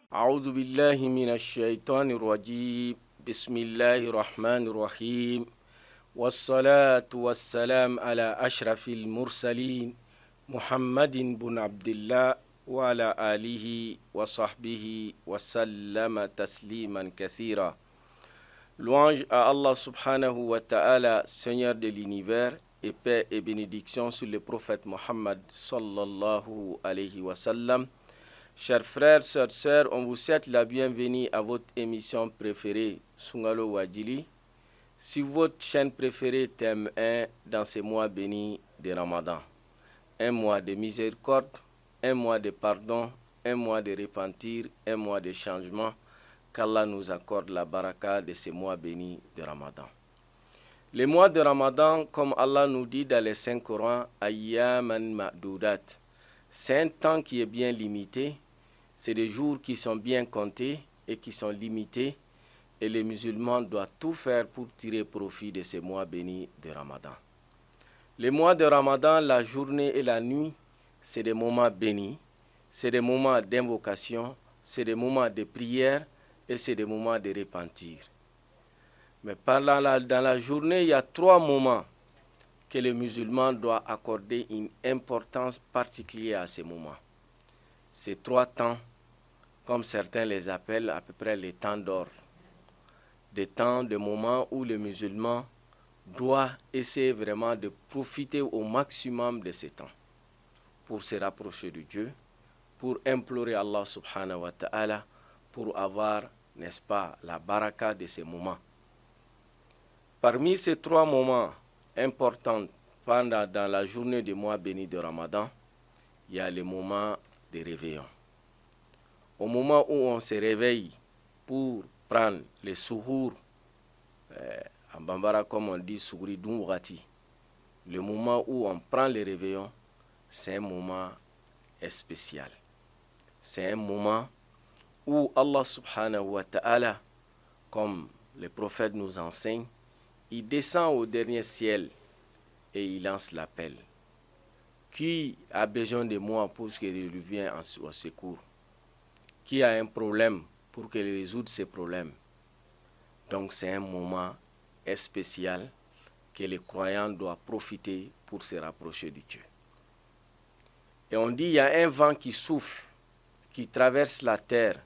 أعوذ بالله من الشيطان الرجيم بسم الله الرحمن الرحيم والصلاة والسلام على أشرف المرسلين محمد بن عبد الله وعلى آله وصحبه وسلم تسليما كثيرا. Louange à Allah subhanahu wa ta'ala, Seigneur de l'univers, et paix et bénédiction sur le prophète Mohammed sallallahu alayhi wa sallam. Chers frères, sœurs, on vous souhaite la bienvenue à votre émission préférée, Sungalo Wadjili, sur votre chaîne préférée thème 1 dans ce mois béni de Ramadan. Un mois de miséricorde, un mois de pardon, un mois de repentir, un mois de changement. Qu'Allah nous accorde la baraka de ce mois béni de Ramadan. Le mois de Ramadan, comme Allah nous dit dans les Saint Coran, Ayyaman Ma'doudat, c'est un temps qui est bien limité. C'est des jours qui sont bien comptés et qui sont limités. Et les musulmans doivent tout faire pour tirer profit de ces mois bénis de Ramadan. Le mois de Ramadan, la journée et la nuit, c'est des moments bénis. C'est des moments d'invocation, c'est des moments de prière et c'est des moments de repentir. Mais dans la journée, il y a 3 moments que les musulmans doivent accorder une importance particulière à ces moments. Ces 3 temps, comme certains les appellent à peu près les temps d'or. Des temps, des moments où les musulmans doivent essayer vraiment de profiter au maximum de ces temps pour se rapprocher de Dieu, pour implorer Allah subhanahu wa ta'ala, pour avoir, n'est-ce pas, la baraka de ces moments. Parmi ces 3 moments importants dans la journée du mois béni de Ramadan, il y a le moment de réveillon. Au moment où on se réveille pour prendre le souhour, en Bambara comme on dit, souri dunwati, le moment où on prend le réveillon, c'est un moment spécial. C'est un moment où Allah subhanahu wa ta'ala, comme le prophète nous enseigne, il descend au dernier ciel et il lance l'appel. Qui a besoin de moi pour que je lui vienne au secours? Qui a un problème pour que je résoudre ses problèmes? Donc c'est un moment spécial que les croyants doivent profiter pour se rapprocher de Dieu. Et on dit il y a un vent qui souffle, qui traverse la terre,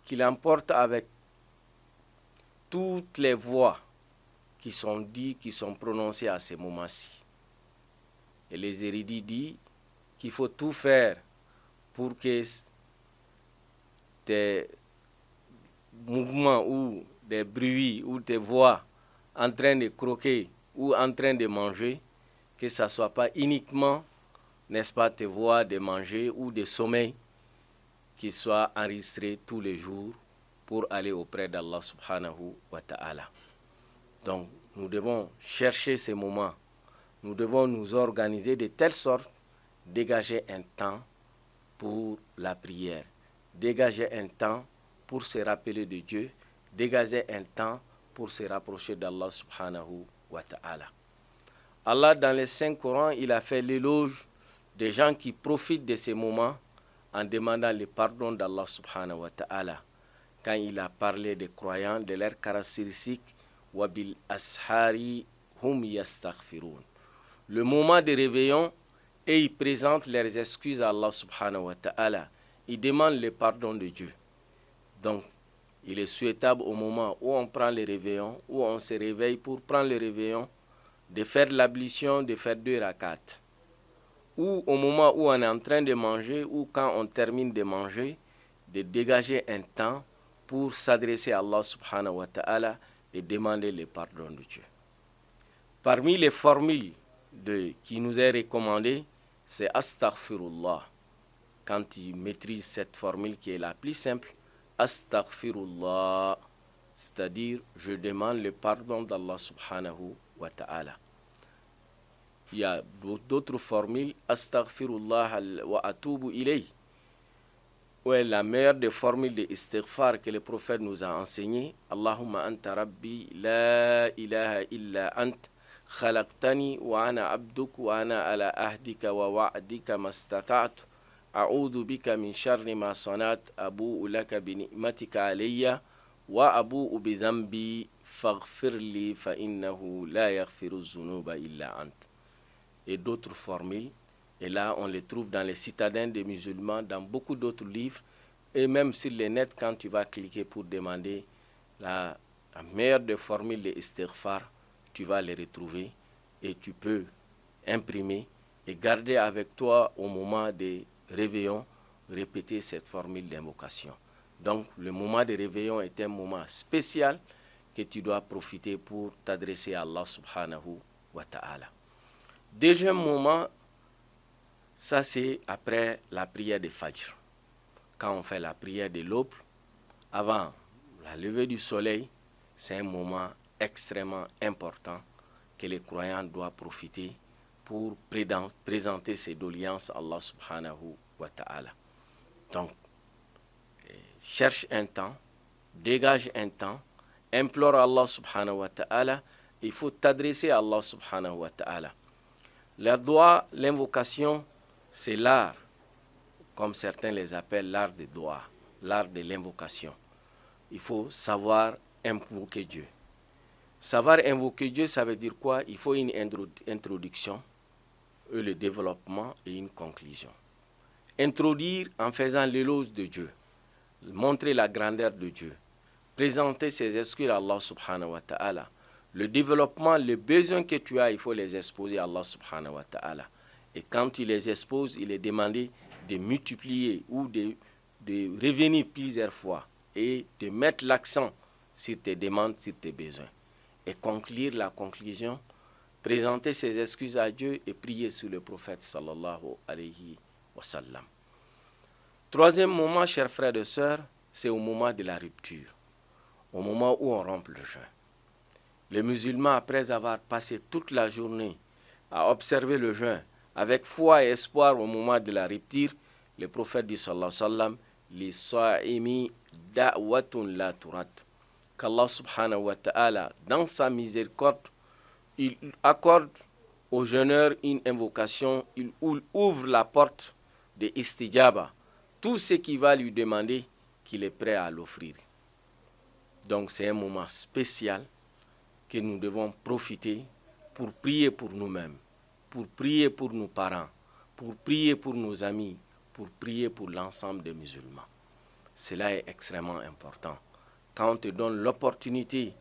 qui l'emporte avec toutes les voix qui sont dites, qui sont prononcées à ce moment-ci. Et les érudits disent qu'il faut tout faire pour que des mouvements ou des bruits ou des voix en train de croquer ou en train de manger, que ce ne soit pas uniquement, n'est-ce pas, tes voix de manger ou de sommeil qui soient enregistrés tous les jours pour aller auprès d'Allah subhanahu wa ta'ala. Donc, nous devons chercher ces moments. Nous devons nous organiser de telle sorte, dégager un temps pour la prière, dégager un temps pour se rappeler de Dieu, dégager un temps pour se rapprocher d'Allah subhanahu wa ta'ala. Allah, dans le Saint-Coran, il a fait l'éloge des gens qui profitent de ces moments en demandant le pardon d'Allah subhanahu wa ta'ala. Quand il a parlé des croyants, de leurs caractéristiques, wabil ashari hum yastaghfirun. Le moment de réveillon, et ils présentent leurs excuses à Allah subhanahu wa ta'ala. Ils demandent le pardon de Dieu. Donc, il est souhaitable au moment où on prend le réveillon, où on se réveille pour prendre le réveillon, de faire l'ablution, de faire 2 rakats. Ou au moment où on est en train de manger, ou quand on termine de manger, de dégager un temps pour s'adresser à Allah subhanahu wa ta'ala et demander le pardon de Dieu. Parmi les formules qui nous est recommandée, c'est Astaghfirullah. Quand tu maîtrises cette formule qui est la plus simple, Astaghfirullah, c'est-à-dire je demande le pardon d'Allah subhanahu wa ta'ala. Il y a d'autres formules, Astaghfirullah wa atubu ilayh. Ouais, la meilleure des formules de istighfar que le prophète nous a enseigné, Allahumma anta rabbi la ilaha illa ant khalaqtani wa ana abduk wa ana ala ahdika wa wa'dika mastata'tu A'udhu bika min sharri ma sanat abu'u laka bi ni'matika alayya wa abu'u bi dhanbi faghfir li fa innahu la yaghfiru dhunuba illa ant. Et d'autres formules. Et là, on les trouve dans les citadins des musulmans, dans beaucoup d'autres livres. Et même sur les nets, quand tu vas cliquer pour demander la meilleure des formules de istighfar, tu vas les retrouver et tu peux imprimer et garder avec toi au moment des réveillons, répéter cette formule d'invocation. Donc, le moment de réveillon est un moment spécial que tu dois profiter pour t'adresser à Allah subhanahu wa ta'ala. Deuxième moment, ça c'est après la prière de Fajr. Quand on fait la prière de l'aube, avant la levée du soleil, c'est un moment extrêmement important que les croyants doivent profiter pour présenter ses doléances à Allah subhanahu wa ta'ala. Donc, cherche un temps, dégage un temps, implore Allah subhanahu wa ta'ala, il faut t'adresser à Allah subhanahu wa ta'ala. La dua, l'invocation, c'est l'art, comme certains les appellent, l'art de dua, l'art de l'invocation. Il faut savoir invoquer Dieu. Savoir invoquer Dieu, ça veut dire quoi? Il faut une introduction, le développement et une conclusion. Introduire en faisant l'éloge de Dieu, montrer la grandeur de Dieu, présenter ses excuses à Allah subhanahu wa ta'ala. Le développement, les besoins que tu as, il faut les exposer à Allah subhanahu wa ta'ala. Et quand tu les exposes, il est demandé de multiplier ou de revenir plusieurs fois et de mettre l'accent sur tes demandes, sur tes besoins. Et conclure la conclusion, présenter ses excuses à Dieu et prier sur le prophète sallallahu alayhi wa sallam. Troisième moment, chers frères et sœurs, c'est au moment de la rupture, au moment où on rompt le jeûne. Les musulmans, après avoir passé toute la journée à observer le jeûne, avec foi et espoir au moment de la rupture, le prophète dit sallallahu alayhi wa sallam, li sa'imi da'watun la turat. Qu'Allah subhanahu wa ta'ala, dans sa miséricorde, il accorde au jeûneur une invocation, il ouvre la porte de istijaba, tout ce qui va lui demander, qu'il est prêt à l'offrir. Donc c'est un moment spécial que nous devons profiter pour prier pour nous-mêmes, pour prier pour nos parents, pour prier pour nos amis, pour prier pour l'ensemble des musulmans. Cela est extrêmement important. Quand on te donne l'opportunité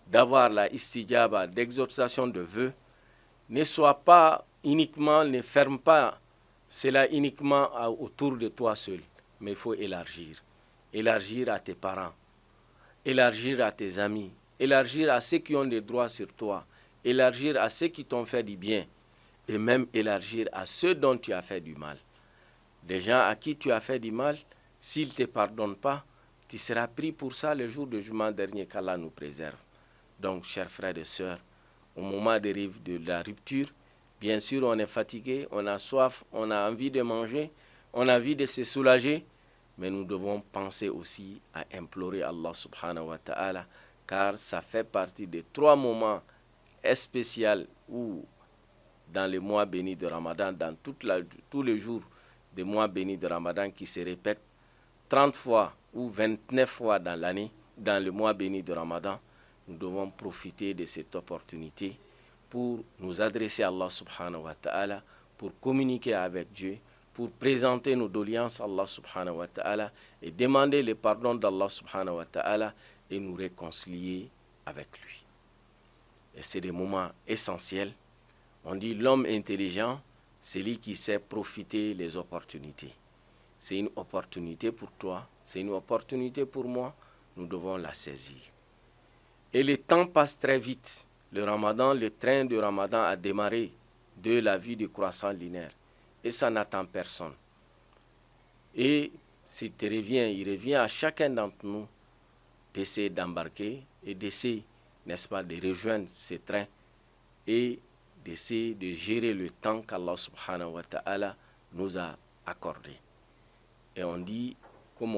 d'avoir la istijaba, d'exhortation de vœux, ne sois pas uniquement, ne ferme pas cela uniquement autour de toi seul, mais il faut élargir. Élargir à tes parents, élargir à tes amis, élargir à ceux qui ont des droits sur toi, élargir à ceux qui t'ont fait du bien, et même élargir à ceux dont tu as fait du mal. Des gens à qui tu as fait du mal, s'ils ne te pardonnent pas, tu seras pris pour ça le jour du jugement dernier, qu'Allah nous préserve. Donc, chers frères et sœurs, au moment de la rupture, bien sûr, on est fatigué, on a soif, on a envie de manger, on a envie de se soulager, mais nous devons penser aussi à implorer Allah subhanahu wa ta'ala, car ça fait partie des 3 moments spéciaux où, dans les mois bénis de Ramadan, dans tous les jours des mois bénis de Ramadan qui se répètent 30 fois ou 29 fois dans l'année, dans le mois béni de Ramadan, nous devons profiter de cette opportunité pour nous adresser à Allah subhanahu wa ta'ala, pour communiquer avec Dieu, pour présenter nos doléances à Allah subhanahu wa ta'ala et demander le pardon d'Allah subhanahu wa ta'ala et nous réconcilier avec lui. Et c'est des moments essentiels. On dit l'homme intelligent, c'est lui qui sait profiter des opportunités. C'est une opportunité pour toi, c'est une opportunité pour moi, nous devons la saisir. Et le temps passe très vite. Le Ramadan, le train de Ramadan a démarré de la vie du croissant linéaire. Et ça n'attend personne. Et s'il te revient, il revient à chacun d'entre nous d'essayer d'embarquer et d'essayer, n'est-ce pas, de rejoindre ce train et d'essayer de gérer le temps qu'Allah subhanahu wa ta'ala nous a accordé. Et on dit, comme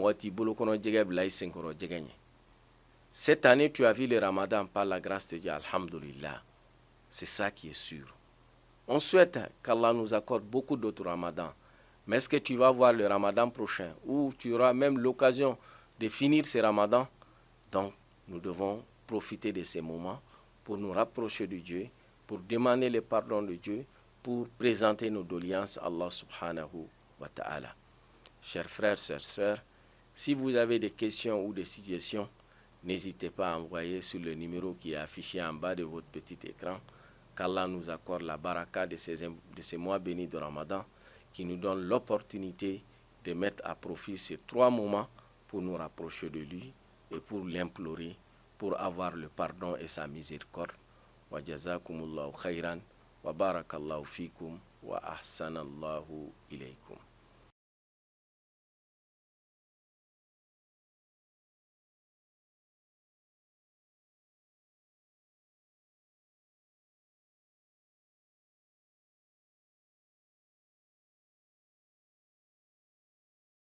cette année, tu as vu le Ramadan par la grâce de Dieu, alhamdulillah. C'est ça qui est sûr. On souhaite qu'Allah nous accorde beaucoup d'autres Ramadans, Mais est-ce que tu vas voir le Ramadan prochain, ou tu auras même l'occasion de finir ce Ramadan? Donc, nous devons profiter de ces moments pour nous rapprocher de Dieu, pour demander le pardon de Dieu, pour présenter nos doléances à Allah subhanahu wa ta'ala. Chers frères, chères sœurs, si vous avez des questions ou des suggestions, n'hésitez pas à envoyer sur le numéro qui est affiché en bas de votre petit écran. Qu'Allah nous accorde la baraka de ces mois bénis de Ramadan, qui nous donne l'opportunité de mettre à profit ces 3 moments pour nous rapprocher de lui et pour l'implorer, pour avoir le pardon et sa miséricorde. Wa jazakumullahu khairan wa barakallahu fikum wa ahsanallahu ilaykum.